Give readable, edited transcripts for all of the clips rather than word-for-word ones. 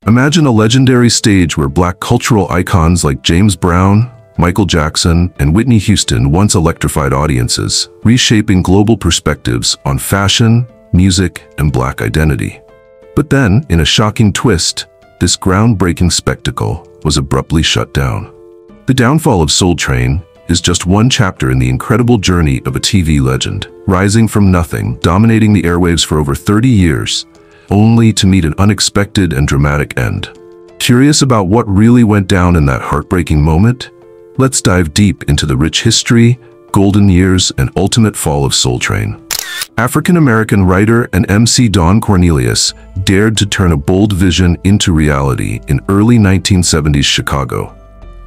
Imagine a legendary stage where Black cultural icons like James Brown, Michael Jackson, and Whitney Houston once electrified audiences, reshaping global perspectives on fashion, music, and Black identity. But then, in a shocking twist, this groundbreaking spectacle was abruptly shut down. The downfall of Soul Train is just one chapter in the incredible journey of a TV legend, rising from nothing, dominating the airwaves for over 30 years, only to meet an unexpected and dramatic end. Curious about what really went down in that heartbreaking moment? Let's dive deep into the rich history, golden years, and ultimate fall of Soul Train. African-American writer and MC Don Cornelius dared to turn a bold vision into reality in early 1970s Chicago.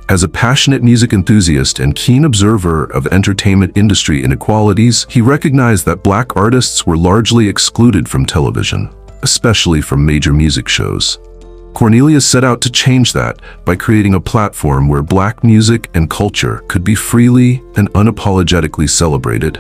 As a passionate music enthusiast and keen observer of entertainment industry inequalities, he recognized that Black artists were largely excluded from television, especially from major music shows. Cornelius set out to change that by creating a platform where Black music and culture could be freely and unapologetically celebrated.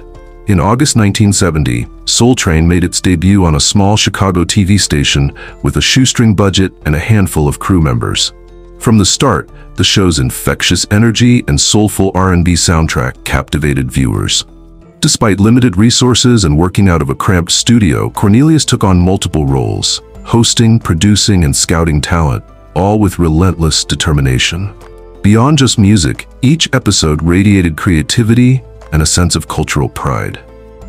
In August 1970, Soul Train made its debut on a small Chicago TV station with a shoestring budget and a handful of crew members. From the start, the show's infectious energy and soulful R&B soundtrack captivated viewers. Despite limited resources and working out of a cramped studio, Cornelius took on multiple roles, hosting, producing, and scouting talent, all with relentless determination. Beyond just music, each episode radiated creativity and a sense of cultural pride.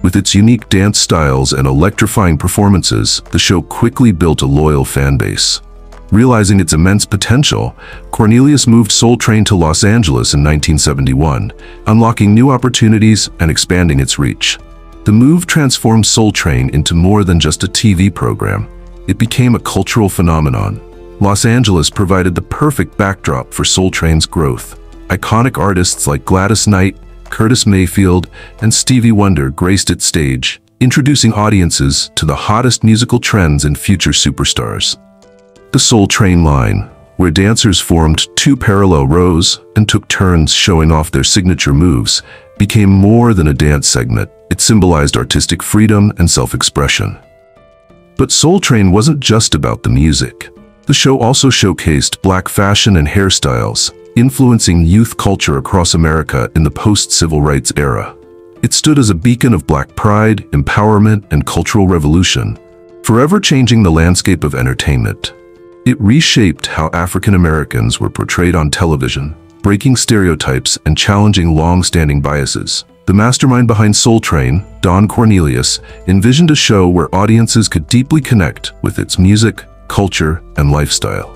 With its unique dance styles and electrifying performances, the show quickly built a loyal fan base. Realizing its immense potential, Cornelius moved Soul Train to Los Angeles in 1971, unlocking new opportunities and expanding its reach. The move transformed Soul Train into more than just a TV program. It became a cultural phenomenon. Los Angeles provided the perfect backdrop for Soul Train's growth. Iconic artists like Gladys Knight, Curtis Mayfield, and Stevie Wonder graced its stage, introducing audiences to the hottest musical trends and future superstars. The Soul Train line, where dancers formed two parallel rows and took turns showing off their signature moves, became more than a dance segment. It symbolized artistic freedom and self-expression. But Soul Train wasn't just about the music. The show also showcased Black fashion and hairstyles, influencing youth culture across America in the post-civil rights era. It stood as a beacon of Black pride, empowerment, and cultural revolution, forever changing the landscape of entertainment. It reshaped how African Americans were portrayed on television, breaking stereotypes and challenging long-standing biases. The mastermind behind Soul Train, Don Cornelius, envisioned a show where audiences could deeply connect with its music, culture, and lifestyle.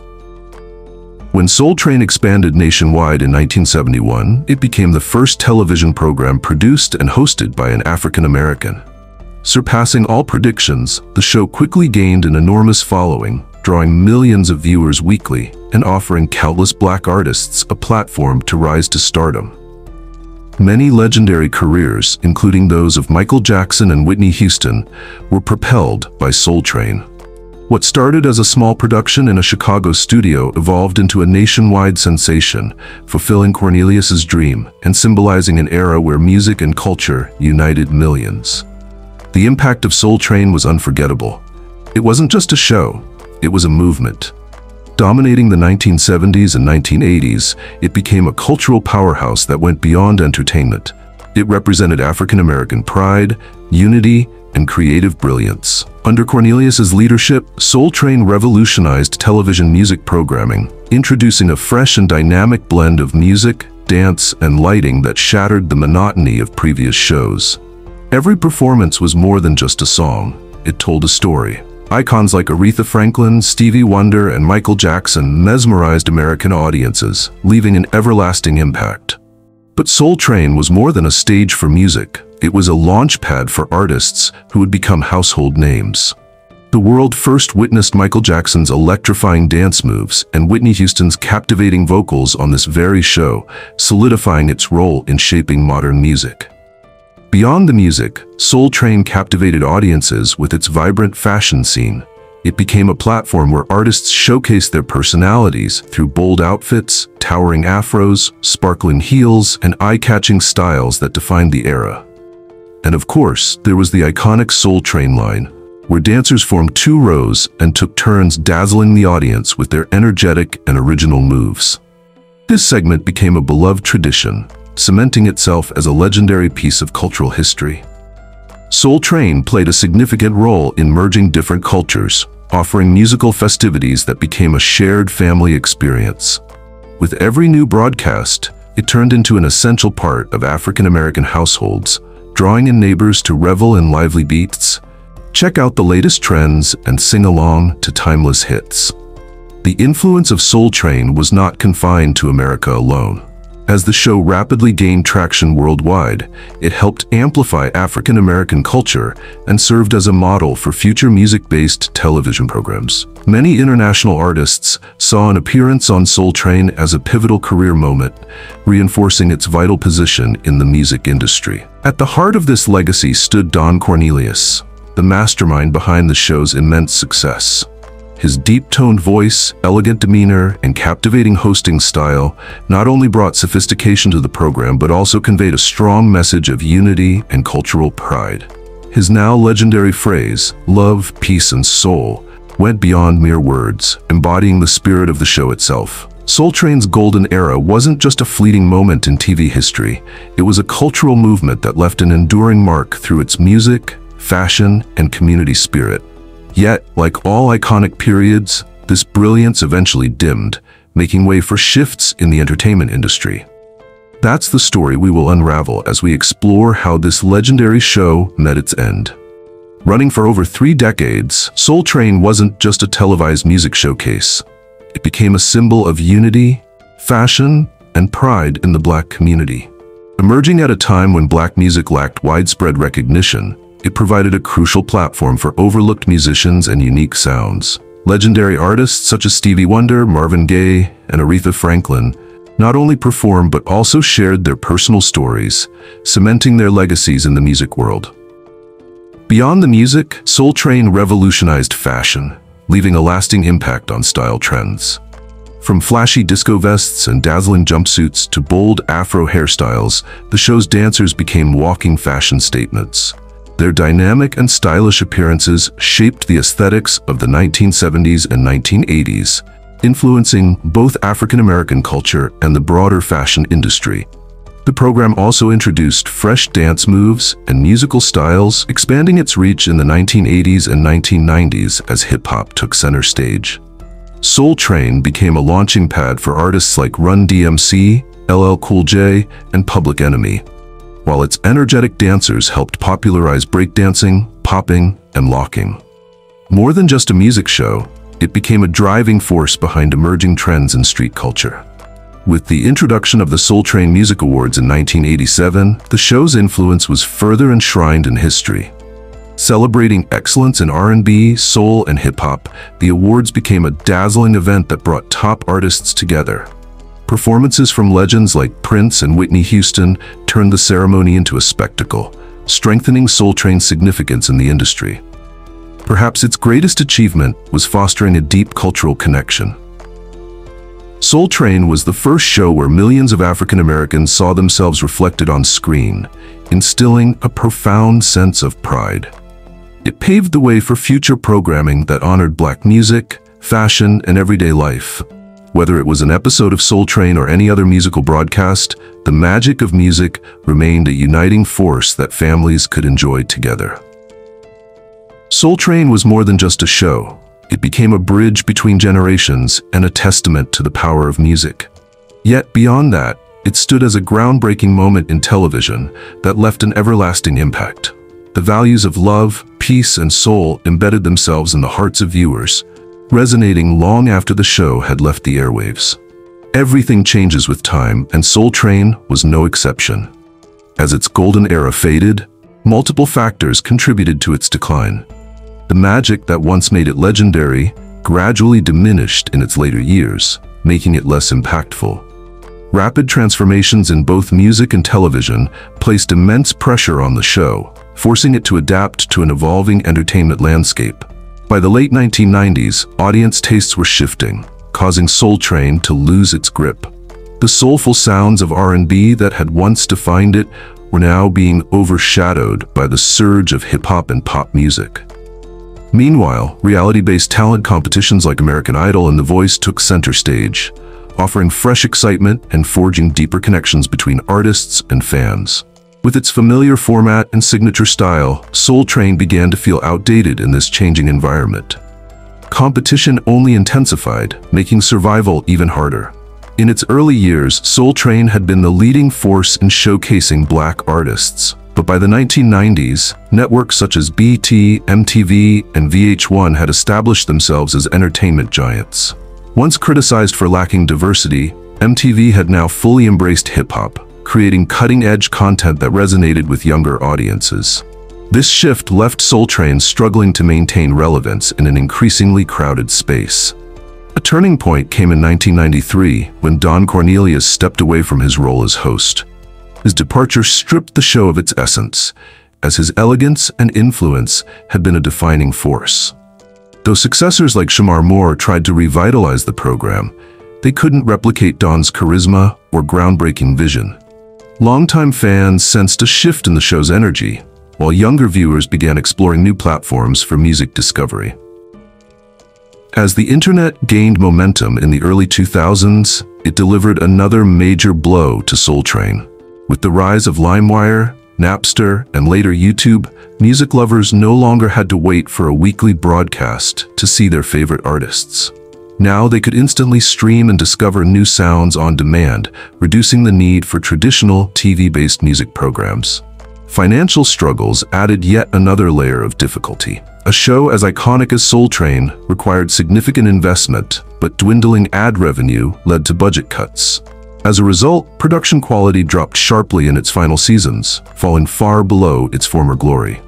When Soul Train expanded nationwide in 1971, it became the first television program produced and hosted by an African American. Surpassing all predictions, the show quickly gained an enormous following, drawing millions of viewers weekly and offering countless Black artists a platform to rise to stardom. Many legendary careers, including those of Michael Jackson and Whitney Houston, were propelled by Soul Train. What started as a small production in a Chicago studio evolved into a nationwide sensation, fulfilling Cornelius's dream and symbolizing an era where music and culture united millions. The impact of Soul Train was unforgettable. It wasn't just a show. It was a movement. Dominating the 1970s and 1980s, it became a cultural powerhouse that went beyond entertainment. It represented African American pride, unity, and creative brilliance. Under Cornelius's leadership, Soul Train revolutionized television music programming, introducing a fresh and dynamic blend of music, dance, and lighting that shattered the monotony of previous shows. Every performance was more than just a song. It told a story. Icons like Aretha Franklin, Stevie Wonder, and Michael Jackson mesmerized American audiences, leaving an everlasting impact. But Soul Train was more than a stage for music. It was a launch pad for artists who would become household names. The world first witnessed Michael Jackson's electrifying dance moves and Whitney Houston's captivating vocals on this very show, solidifying its role in shaping modern music. Beyond the music, Soul Train captivated audiences with its vibrant fashion scene. It became a platform where artists showcased their personalities through bold outfits, towering afros, sparkling heels, and eye-catching styles that defined the era. And of course, there was the iconic Soul Train line, where dancers formed two rows and took turns dazzling the audience with their energetic and original moves. This segment became a beloved tradition, cementing itself as a legendary piece of cultural history. Soul Train played a significant role in merging different cultures, offering musical festivities that became a shared family experience. With every new broadcast, it turned into an essential part of African American households, drawing in neighbors to revel in lively beats, check out the latest trends, and sing along to timeless hits. The influence of Soul Train was not confined to America alone. As the show rapidly gained traction worldwide, it helped amplify African American culture and served as a model for future music-based television programs. Many international artists saw an appearance on Soul Train as a pivotal career moment, reinforcing its vital position in the music industry. At the heart of this legacy stood Don Cornelius, the mastermind behind the show's immense success. His deep-toned voice, elegant demeanor, and captivating hosting style not only brought sophistication to the program but also conveyed a strong message of unity and cultural pride. His now legendary phrase, "Love, Peace, and Soul," went beyond mere words, embodying the spirit of the show itself. Soul Train's golden era wasn't just a fleeting moment in TV history. It was a cultural movement that left an enduring mark through its music, fashion, and community spirit. Yet, like all iconic periods, this brilliance eventually dimmed, making way for shifts in the entertainment industry. That's the story we will unravel as we explore how this legendary show met its end. Running for over 3 decades, Soul Train wasn't just a televised music showcase. It became a symbol of unity, fashion, and pride in the Black community. Emerging at a time when Black music lacked widespread recognition, it provided a crucial platform for overlooked musicians and unique sounds. Legendary artists such as Stevie Wonder, Marvin Gaye, and Aretha Franklin not only performed but also shared their personal stories, cementing their legacies in the music world. Beyond the music, Soul Train revolutionized fashion, leaving a lasting impact on style trends. From flashy disco vests and dazzling jumpsuits to bold Afro hairstyles, the show's dancers became walking fashion statements. Their dynamic and stylish appearances shaped the aesthetics of the 1970s and 1980s, influencing both African American culture and the broader fashion industry. The program also introduced fresh dance moves and musical styles, expanding its reach in the 1980s and 1990s as hip-hop took center stage. Soul Train became a launching pad for artists like Run DMC, LL Cool J, and Public Enemy, while its energetic dancers helped popularize breakdancing, popping, and locking. More than just a music show, it became a driving force behind emerging trends in street culture. With the introduction of the Soul Train Music Awards in 1987, the show's influence was further enshrined in history. Celebrating excellence in R&B, soul, and hip-hop, the awards became a dazzling event that brought top artists together. Performances from legends like Prince and Whitney Houston turned the ceremony into a spectacle, strengthening Soul Train's significance in the industry. Perhaps its greatest achievement was fostering a deep cultural connection. Soul Train was the first show where millions of African Americans saw themselves reflected on screen, instilling a profound sense of pride. It paved the way for future programming that honored Black music, fashion, and everyday life. Whether it was an episode of Soul Train or any other musical broadcast, the magic of music remained a uniting force that families could enjoy together. Soul Train was more than just a show. It became a bridge between generations and a testament to the power of music. Yet beyond that, it stood as a groundbreaking moment in television that left an everlasting impact. The values of love, peace, and soul embedded themselves in the hearts of viewers, resonating long after the show had left the airwaves. Everything changes with time, and Soul Train was no exception. As its golden era faded, multiple factors contributed to its decline. The magic that once made it legendary gradually diminished in its later years, making it less impactful. Rapid transformations in both music and television placed immense pressure on the show, forcing it to adapt to an evolving entertainment landscape. By the late 1990s, audience tastes were shifting, causing Soul Train to lose its grip. The soulful sounds of R&B that had once defined it were now being overshadowed by the surge of hip-hop and pop music. Meanwhile, reality-based talent competitions like American Idol and The Voice took center stage, offering fresh excitement and forging deeper connections between artists and fans. With its familiar format and signature style, Soul Train began to feel outdated in this changing environment. Competition only intensified, making survival even harder. In its early years, Soul Train had been the leading force in showcasing Black artists. But by the 1990s, networks such as BET, MTV, and VH1 had established themselves as entertainment giants. Once criticized for lacking diversity, MTV had now fully embraced hip-hop, creating cutting-edge content that resonated with younger audiences. This shift left Soul Train struggling to maintain relevance in an increasingly crowded space. A turning point came in 1993 when Don Cornelius stepped away from his role as host. His departure stripped the show of its essence, as his elegance and influence had been a defining force. Though successors like Shamar Moore tried to revitalize the program, they couldn't replicate Don's charisma or groundbreaking vision. Longtime fans sensed a shift in the show's energy, while younger viewers began exploring new platforms for music discovery. As the internet gained momentum in the early 2000s, it delivered another major blow to Soul Train. With the rise of LimeWire, Napster, and later YouTube, music lovers no longer had to wait for a weekly broadcast to see their favorite artists. Now they could instantly stream and discover new sounds on demand, reducing the need for traditional TV-based music programs. Financial struggles added yet another layer of difficulty. A show as iconic as Soul Train required significant investment, but dwindling ad revenue led to budget cuts. As a result, production quality dropped sharply in its final seasons, falling far below its former glory.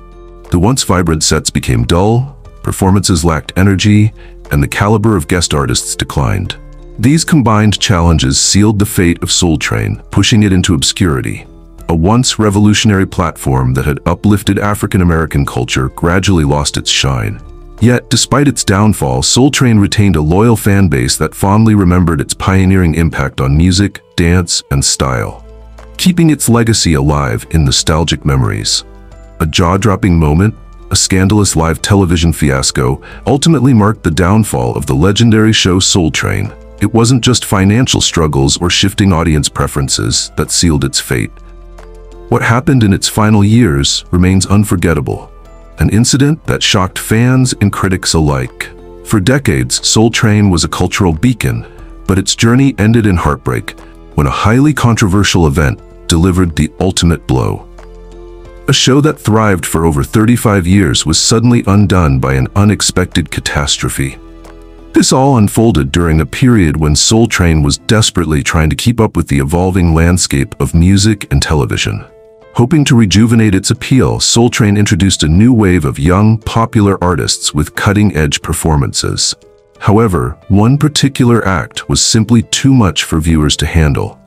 The once vibrant sets became dull, performances lacked energy, and the caliber of guest artists declined. These combined challenges sealed the fate of Soul Train, pushing it into obscurity. A once revolutionary platform that had uplifted African American culture gradually lost its shine. Yet, despite its downfall, Soul Train retained a loyal fan base that fondly remembered its pioneering impact on music, dance, and style, keeping its legacy alive in nostalgic memories. A jaw-dropping moment, a scandalous live television fiasco, ultimately marked the downfall of the legendary show Soul Train. It wasn't just financial struggles or shifting audience preferences that sealed its fate. What happened in its final years remains unforgettable. An incident that shocked fans and critics alike. For decades, Soul Train was a cultural beacon, but its journey ended in heartbreak when a highly controversial event delivered the ultimate blow. A show that thrived for over 35 years was suddenly undone by an unexpected catastrophe. This all unfolded during a period when Soul Train was desperately trying to keep up with the evolving landscape of music and television. Hoping to rejuvenate its appeal, Soul Train introduced a new wave of young, popular artists with cutting-edge performances. However, one particular act was simply too much for viewers to handle.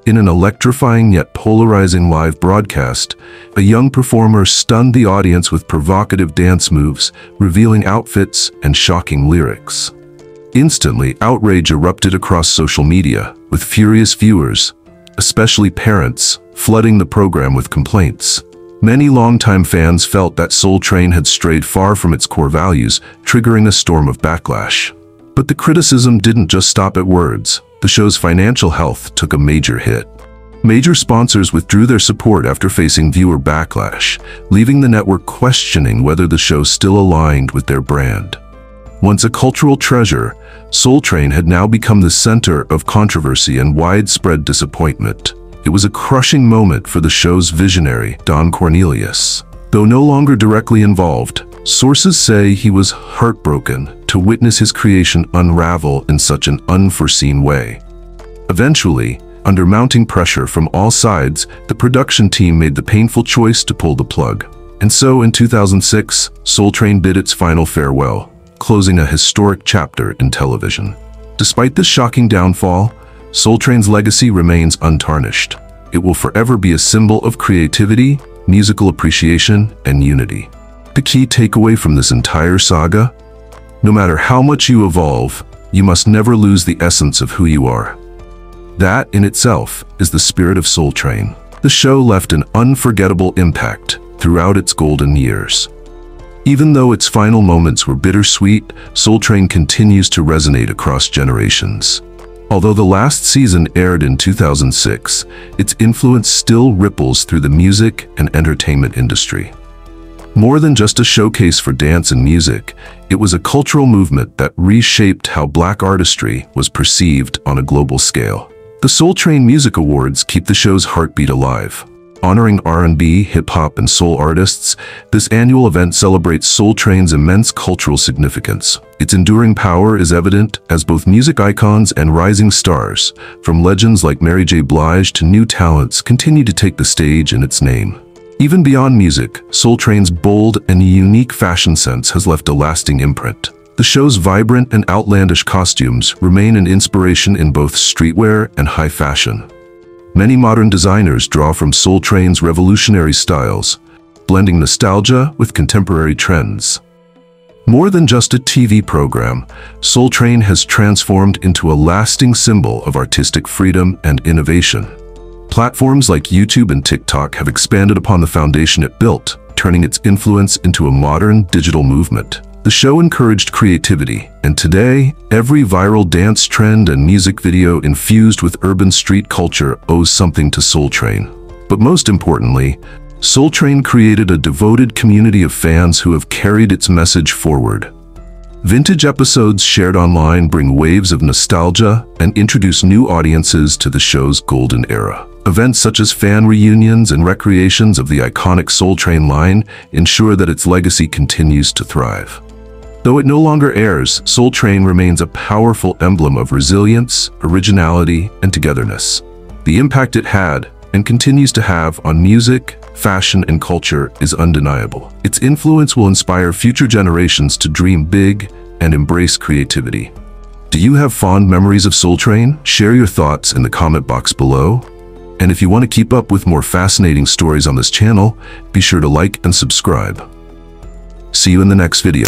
In an electrifying yet polarizing live broadcast, a young performer stunned the audience with provocative dance moves, revealing outfits and shocking lyrics. Instantly, outrage erupted across social media, with furious viewers, especially parents, flooding the program with complaints. Many longtime fans felt that Soul Train had strayed far from its core values, triggering a storm of backlash. But the criticism didn't just stop at words. The show's financial health took a major hit. Major sponsors withdrew their support after facing viewer backlash, leaving the network questioning whether the show still aligned with their brand. Once a cultural treasure, Soul Train had now become the center of controversy and widespread disappointment. It was a crushing moment for the show's visionary, Don Cornelius. Though no longer directly involved, sources say he was heartbroken to witness his creation unravel in such an unforeseen way. Eventually, under mounting pressure from all sides, the production team made the painful choice to pull the plug. And so, in 2006, Soul Train bid its final farewell, closing a historic chapter in television. Despite this shocking downfall, Soul Train's legacy remains untarnished. It will forever be a symbol of creativity, musical appreciation, and unity. The key takeaway from this entire saga? No matter how much you evolve, you must never lose the essence of who you are. That, in itself, is the spirit of Soul Train. The show left an unforgettable impact throughout its golden years. Even though its final moments were bittersweet, Soul Train continues to resonate across generations. Although the last season aired in 2006, its influence still ripples through the music and entertainment industry. More than just a showcase for dance and music, it was a cultural movement that reshaped how Black artistry was perceived on a global scale. The Soul Train Music Awards keep the show's heartbeat alive. Honoring R&B, hip-hop, and soul artists, this annual event celebrates Soul Train's immense cultural significance. Its enduring power is evident as both music icons and rising stars, from legends like Mary J. Blige to new talents, continue to take the stage in its name. Even beyond music, Soul Train's bold and unique fashion sense has left a lasting imprint. The show's vibrant and outlandish costumes remain an inspiration in both streetwear and high fashion. Many modern designers draw from Soul Train's revolutionary styles, blending nostalgia with contemporary trends. More than just a TV program, Soul Train has transformed into a lasting symbol of artistic freedom and innovation. Platforms like YouTube and TikTok have expanded upon the foundation it built, turning its influence into a modern digital movement. The show encouraged creativity, and today, every viral dance trend and music video infused with urban street culture owes something to Soul Train. But most importantly, Soul Train created a devoted community of fans who have carried its message forward. Vintage episodes shared online bring waves of nostalgia and introduce new audiences to the show's golden era. Events such as fan reunions and recreations of the iconic Soul Train line ensure that its legacy continues to thrive. Though it no longer airs, Soul Train remains a powerful emblem of resilience, originality, and togetherness. The impact it had, and continues to have, on music, fashion, and culture is undeniable. Its influence will inspire future generations to dream big and embrace creativity. Do you have fond memories of Soul Train? Share your thoughts in the comment box below. And if you want to keep up with more fascinating stories on this channel, be sure to like and subscribe. See you in the next video.